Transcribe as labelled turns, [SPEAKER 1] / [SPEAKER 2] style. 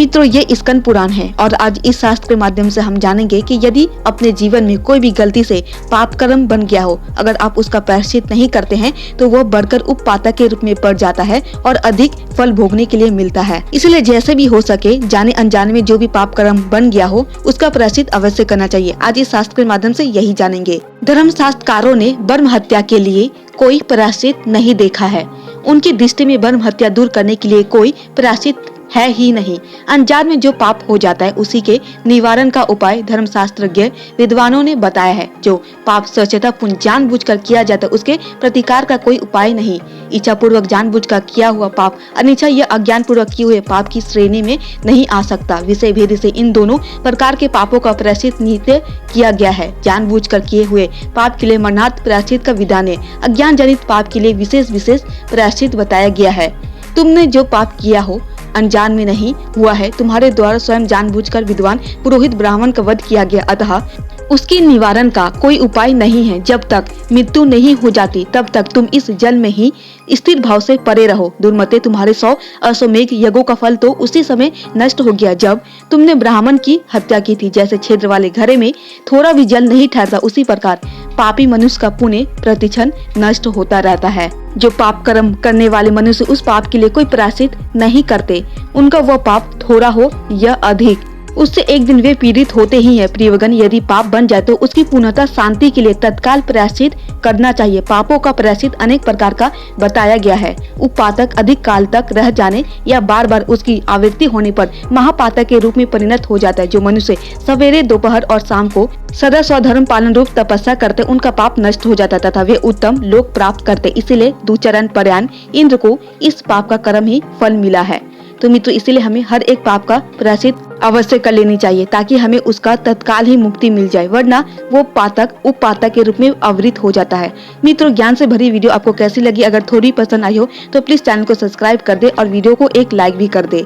[SPEAKER 1] मित्रों, ये स्कंद पुराण है और आज इस शास्त्र के माध्यम से हम जानेंगे कि यदि अपने जीवन में कोई भी गलती से पाप कर्म बन गया हो, अगर आप उसका प्रायश्चित नहीं करते हैं तो वह बढ़कर उपपातक के रूप में पड़ जाता है और अधिक फल भोगने के लिए मिलता है। इसलिए जैसे भी हो सके जाने अनजाने में जो भी पाप कर्म बन गया हो उसका प्रायश्चित अवश्य करना चाहिए। आज इस शास्त्र के माध्यम से यही जानेंगे। धर्मशास्त्रकारों ने ब्रह्म हत्या के लिए कोई प्रायश्चित नहीं देखा है। उनकी दृष्टि में ब्रह्म हत्या दूर करने के लिए कोई प्रायश्चित है ही नहीं। अनजान में जो पाप हो जाता है उसी के निवारण का उपाय धर्मशास्त्रज्ञ विद्वानों ने बताया है। जो पाप स्वच्छता पूर्ण जानबूझकर किया जाता है उसके प्रतिकार का कोई उपाय नहीं। इच्छा पूर्वक जानबूझकर किया हुआ पाप अनिच्छा या अज्ञान पूर्वक किए हुए पाप की श्रेणी में नहीं आ सकता। विषय भेद से इन दोनों प्रकार के पापों का प्रायश्चित नित्य किया गया है। जानबूझकर किए हुए पाप के लिए मरणार्थ प्रायश्चित का विधान है। अज्ञान जनित पाप के लिए विशेष प्रायश्चित बताया गया है। तुमने जो पाप किया हो अनजान में नहीं हुआ है, तुम्हारे द्वारा स्वयं जानबूझकर विद्वान पुरोहित ब्राह्मण का वध किया गया, अतः उसके निवारण का कोई उपाय नहीं है। जब तक मृत्यु नहीं हो जाती तब तक तुम इस जल में ही स्थिर भाव से पड़े रहो। दुर्मते, तुम्हारे 100 अश्वमेघ यज्ञों का फल तो उसी समय नष्ट हो गया जब तुमने ब्राह्मण की हत्या की थी। जैसे छिद्र वाले घड़े में थोड़ा भी जल नहीं ठहरता, उसी प्रकार पापी मनुष्य का पुण्य प्रतिक्षण नष्ट होता रहता है। जो पाप कर्म करने वाले मनुष्य उस पाप के लिए कोई प्रायश्चित नहीं करते, उनका वह पाप थोड़ा हो या अधिक, उससे एक दिन वे पीड़ित होते ही हैं। प्रियगण, यदि पाप बन जाए तो उसकी पूर्णता शांति के लिए तत्काल प्रायश्चित करना चाहिए। पापों का प्रायश्चित अनेक प्रकार का बताया गया है। उपपातक अधिक काल तक रह जाने या बार बार उसकी आवृत्ति होने पर महापातक के रूप में परिणत हो जाता है। जो मनुष्य सवेरे, दोपहर और शाम को सदा स्वधर्म पालन रूप तपस्या करते, उनका पाप नष्ट हो जाता तथा वे उत्तम लोक प्राप्त करते। इसीलिए दुचरण पर्यान इंद्र को इस पाप का कर्म ही फल मिला है। तो मित्रों, इसीलिए हमें हर एक पाप का प्रायश्चित अवश्य कर लेनी चाहिए ताकि हमें उसका तत्काल ही मुक्ति मिल जाए, वरना वो पातक उपपातक के रूप में आवृत हो जाता है। मित्रों, ज्ञान से भरी वीडियो आपको कैसी लगी? अगर थोड़ी पसंद आई हो तो प्लीज चैनल को सब्सक्राइब कर दे और वीडियो को एक लाइक भी कर दे।